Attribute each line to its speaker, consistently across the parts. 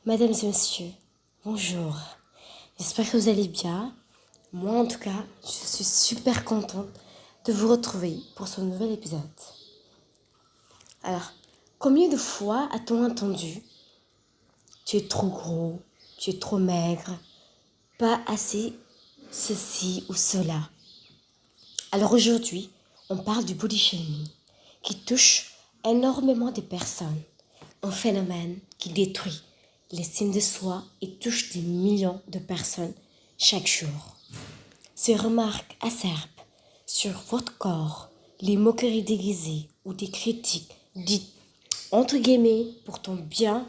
Speaker 1: Mesdames et messieurs, bonjour. J'espère que vous allez bien. Moi, en tout cas, je suis super contente de vous retrouver pour ce nouvel épisode. Alors, combien de fois a-t-on entendu tu es trop gros, tu es trop maigre, pas assez ceci ou cela. Alors aujourd'hui, on parle du body shaming qui touche énormément de personnes. Un phénomène qui détruit l'estime de soi et touche des millions de personnes chaque jour. Ces remarques acerbes sur votre corps, les moqueries déguisées ou des critiques dites entre guillemets pourtant bien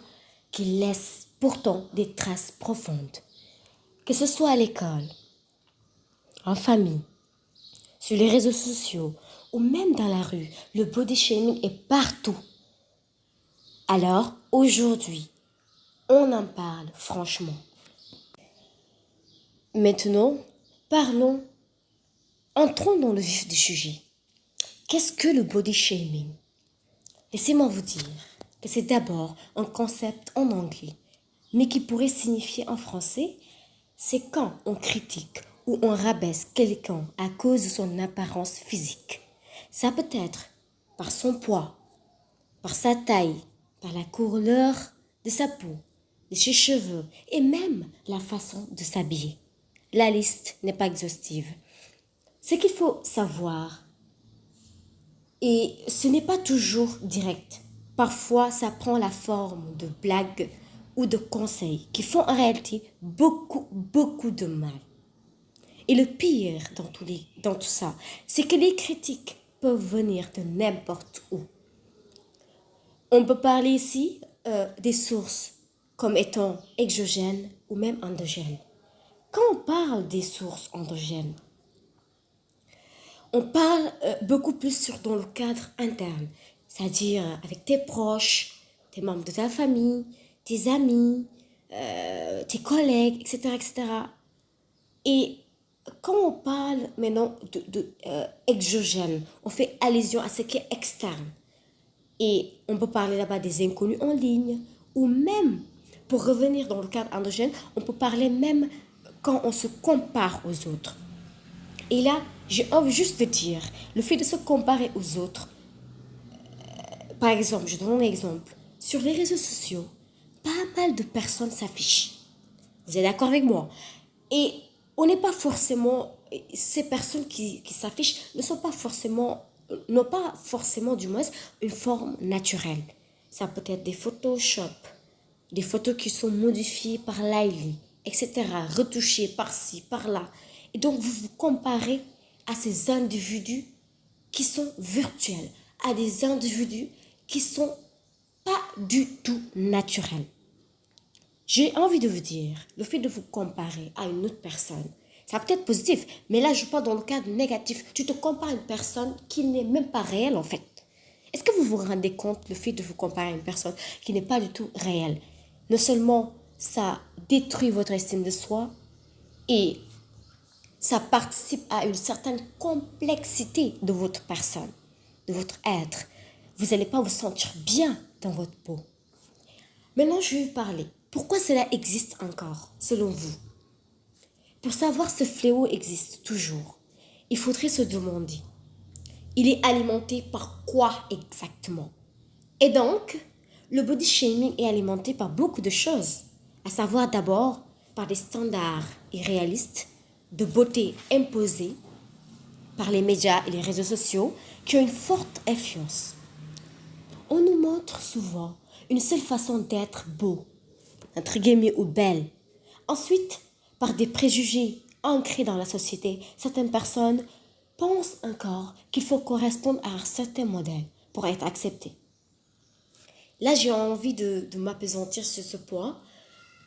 Speaker 1: qui laissent pourtant des traces profondes. Que ce soit à l'école, en famille, sur les réseaux sociaux ou même dans la rue, le body shaming est partout. Alors, aujourd'hui, on en parle franchement. Maintenant, parlons, entrons dans le vif du sujet. Qu'est-ce que le body shaming? Laissez-moi vous dire que c'est d'abord un concept en anglais, mais qui pourrait signifier en français, c'est quand on critique ou on rabaisse quelqu'un à cause de son apparence physique. Ça peut être par son poids, par sa taille, par la couleur de sa peau, de ses cheveux et même la façon de s'habiller. La liste n'est pas exhaustive. Ce qu'il faut savoir, et ce n'est pas toujours direct. Parfois, ça prend la forme de blagues ou de conseils qui font en réalité beaucoup de mal. Et le pire dans tout ça, c'est que les critiques peuvent venir de n'importe où. On peut parler ici des sources comme étant exogènes ou même endogènes. Quand on parle des sources endogènes, on parle beaucoup plus dans le cadre interne, c'est-à-dire avec tes proches, tes membres de ta famille, tes amis, tes collègues, etc., etc. Et quand on parle maintenant de exogène, on fait allusion à ce qui est externe. Et on peut parler là-bas des inconnus en ligne, ou même, pour revenir dans le cadre endogène, on peut parler même quand on se compare aux autres. Et là, j'ai envie juste de dire, le fait de se comparer aux autres, par exemple, je donne un exemple, sur les réseaux sociaux, pas mal de personnes s'affichent. Vous êtes d'accord avec moi? Et on n'est pas forcément, ces personnes qui s'affichent n'ont pas forcément du moins une forme naturelle. Ça peut être des Photoshop, des photos qui sont modifiées par l'AI, etc., retouchées par-ci, par-là. Et donc, vous vous comparez à ces individus qui sont virtuels, à des individus qui sont pas du tout naturels. J'ai envie de vous dire, le fait de vous comparer à une autre personne, ça peut être positif, mais là je parle dans le cadre négatif. Tu te compares à une personne qui n'est même pas réelle en fait. Est-ce que vous vous rendez compte le fait de vous comparer à une personne qui n'est pas du tout réelle? Non seulement ça détruit votre estime de soi et ça participe à une certaine complexité de votre personne, de votre être. Vous n'allez pas vous sentir bien dans votre peau. Maintenant, je vais vous parler. Pourquoi cela existe encore, selon vous? Pour savoir si ce fléau existe toujours, il faudrait se demander, il est alimenté par quoi exactement? Et donc, le body shaming est alimenté par beaucoup de choses, à savoir d'abord par des standards irréalistes de beauté imposés par les médias et les réseaux sociaux qui ont une forte influence. On nous montre souvent une seule façon d'être beau, entre guillemets, ou belle. Ensuite, par des préjugés ancrés dans la société, certaines personnes pensent encore qu'il faut correspondre à un certain modèle pour être accepté. Là, j'ai envie de m'appesantir sur ce point.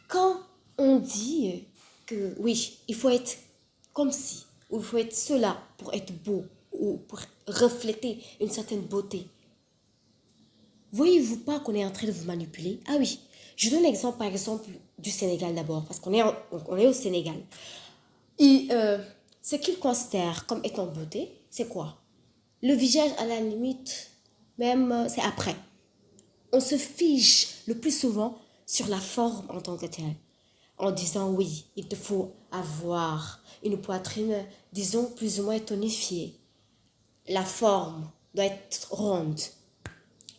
Speaker 1: Quand on dit que oui, il faut être comme ci, ou il faut être cela pour être beau, ou pour refléter une certaine beauté, voyez-vous pas qu'on est en train de vous manipuler? Ah oui, je donne l'exemple par exemple du Sénégal d'abord, parce on est au Sénégal. Et ce qu'ils considèrent comme étant beauté, c'est quoi? Le visage à la limite, même c'est après. On se fiche le plus souvent sur la forme en tant que telle, en disant oui, il te faut avoir une poitrine, disons, plus ou moins tonifiée. La forme doit être ronde.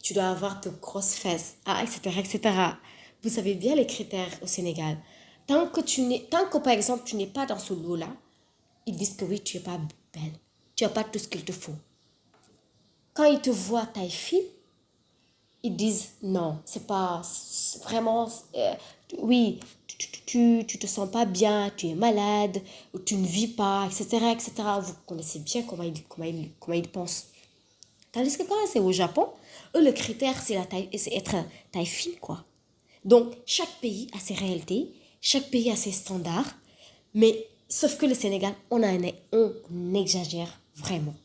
Speaker 1: Tu dois avoir de grosses fesses, etc., etc. Vous savez bien les critères au Sénégal. Tant que par exemple, tu n'es pas dans ce lot-là, ils disent que oui, tu n'es pas belle. Tu n'as pas tout ce qu'il te faut. Quand ils te voient taille fine, ils disent non, c'est vraiment, oui, tu te sens pas bien, tu es malade, ou tu ne vis pas, etc., etc. Vous connaissez bien comment ils pensent. Tandis que quand c'est au Japon, eux, le critère, c'est la taille, c'est être taille fine, quoi. Donc, chaque pays a ses réalités, chaque pays a ses standards, mais sauf que le Sénégal, on exagère vraiment.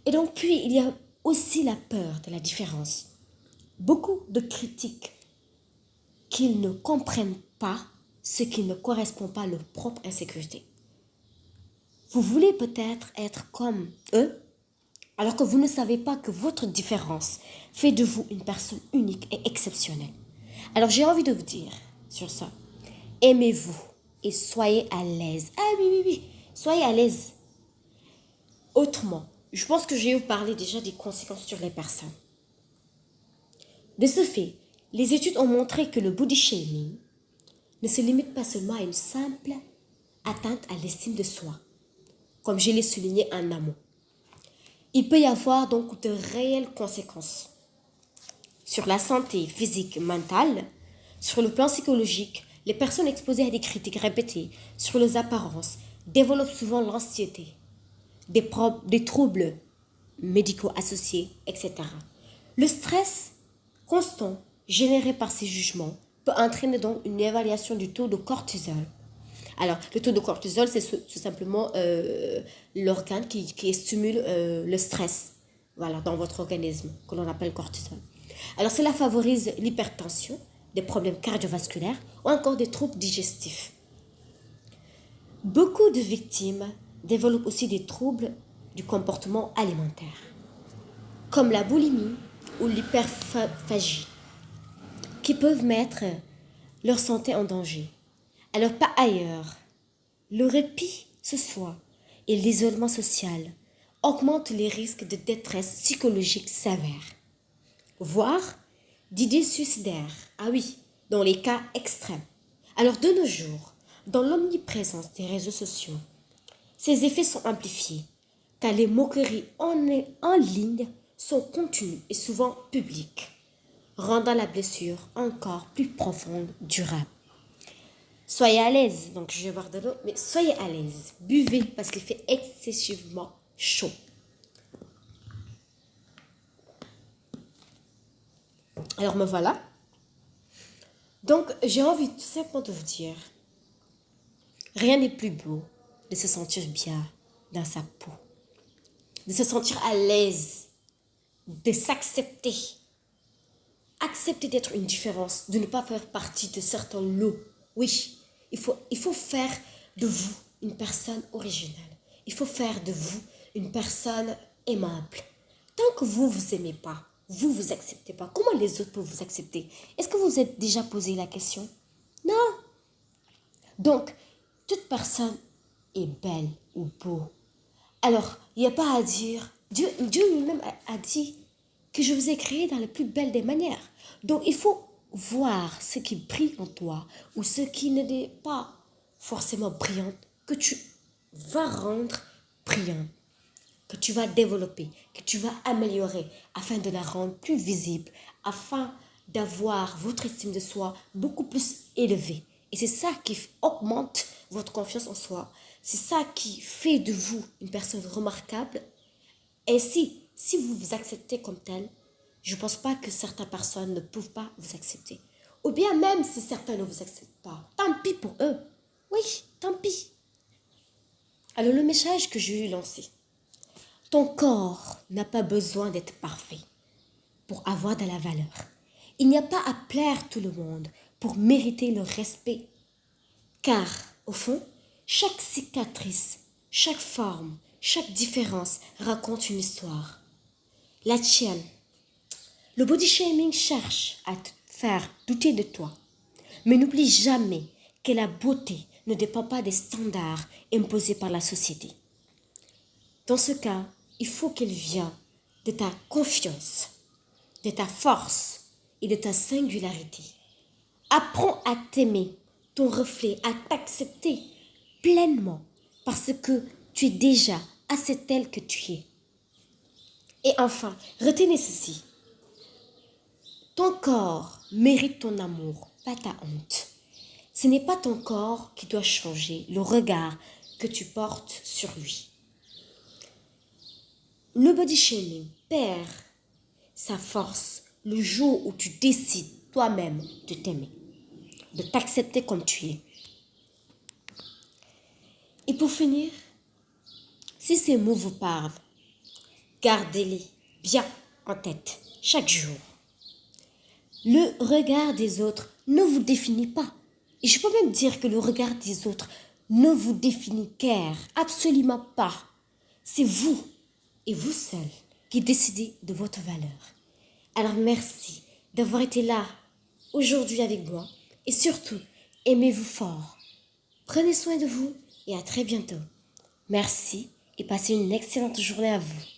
Speaker 1: Et donc, puis, il y a aussi la peur de la différence. Beaucoup de critiques qu'ils ne comprennent pas ce qui ne correspond pas à leur propre insécurité. Vous voulez peut-être être comme eux, alors que vous ne savez pas que votre différence fait de vous une personne unique et exceptionnelle. Alors j'ai envie de vous dire sur ça, aimez-vous et soyez à l'aise. Ah oui, oui, oui, soyez à l'aise. Autrement, je pense que j'ai eu parlé déjà des conséquences sur les personnes. De ce fait, les études ont montré que le body shaming ne se limite pas seulement à une simple atteinte à l'estime de soi, comme je l'ai souligné en amont. Il peut y avoir donc de réelles conséquences sur la santé physique et mentale, sur le plan psychologique. Les personnes exposées à des critiques répétées sur leurs apparences développent souvent l'anxiété, des troubles médicaux associés, etc. Le stress constant généré par ces jugements peut entraîner donc une évaluation du taux de cortisol. Alors, le taux de cortisol, c'est tout simplement l'organe qui stimule le stress, voilà, dans votre organisme, que l'on appelle cortisol. Alors, cela favorise l'hypertension, des problèmes cardiovasculaires ou encore des troubles digestifs. Beaucoup de victimes développent aussi des troubles du comportement alimentaire, comme la boulimie ou l'hyperphagie, qui peuvent mettre leur santé en danger. Alors, par ailleurs, le répit ce soir et l'isolement social augmentent les risques de détresse psychologique sévère, voire d'idées suicidaires. Ah oui, dans les cas extrêmes. Alors, de nos jours, dans l'omniprésence des réseaux sociaux, ces effets sont amplifiés, car les moqueries en ligne sont continues et souvent publiques, rendant la blessure encore plus profonde, durable. Soyez à l'aise, donc je vais boire de l'eau, mais soyez à l'aise. Buvez parce qu'il fait excessivement chaud. Alors me voilà. Donc j'ai envie tout simplement de vous dire, rien n'est plus beau de se sentir bien dans sa peau, de se sentir à l'aise, de s'accepter. Accepter d'être une différence, de ne pas faire partie de certains lots. Oui, il faut faire de vous une personne originale. Il faut faire de vous une personne aimable. Tant que vous vous aimez pas, vous vous acceptez pas, comment les autres peuvent vous accepter? Est-ce que vous vous êtes déjà posé la question? Non. Donc, toute personne est belle ou beau. Alors, il n'y a pas à dire, Dieu lui-même a dit que je vous ai créé dans la plus belle des manières. Donc, il faut voir ce qui brille en toi ou ce qui n'est pas forcément brillant, que tu vas rendre brillant, que tu vas développer, que tu vas améliorer afin de la rendre plus visible, afin d'avoir votre estime de soi beaucoup plus élevée. Et c'est ça qui augmente votre confiance en soi. C'est ça qui fait de vous une personne remarquable. Ainsi, si vous vous acceptez comme tel, je ne pense pas que certaines personnes ne peuvent pas vous accepter. Ou bien même si certains ne vous acceptent pas, tant pis pour eux. Oui, tant pis. Alors le message que je lui ai lancé, ton corps n'a pas besoin d'être parfait pour avoir de la valeur. Il n'y a pas à plaire tout le monde pour mériter le respect. Car, au fond, chaque cicatrice, chaque forme, chaque différence raconte une histoire. La tienne. Le body shaming cherche à te faire douter de toi. Mais n'oublie jamais que la beauté ne dépend pas des standards imposés par la société. Dans ce cas, il faut qu'elle vienne de ta confiance, de ta force et de ta singularité. Apprends à t'aimer, ton reflet, à t'accepter pleinement parce que tu es déjà assez tel que tu es. Et enfin, retenez ceci. Ton corps mérite ton amour, pas ta honte. Ce n'est pas ton corps qui doit changer le regard que tu portes sur lui. Le body shaming perd sa force le jour où tu décides toi-même de t'aimer, de t'accepter comme tu es. Et pour finir, si ces mots vous parlent, gardez-les bien en tête chaque jour. Le regard des autres ne vous définit pas. Et je peux même dire que le regard des autres ne vous définit guère, absolument pas. C'est vous et vous seul qui décidez de votre valeur. Alors merci d'avoir été là aujourd'hui avec moi et surtout, aimez-vous fort. Prenez soin de vous et à très bientôt. Merci et passez une excellente journée à vous.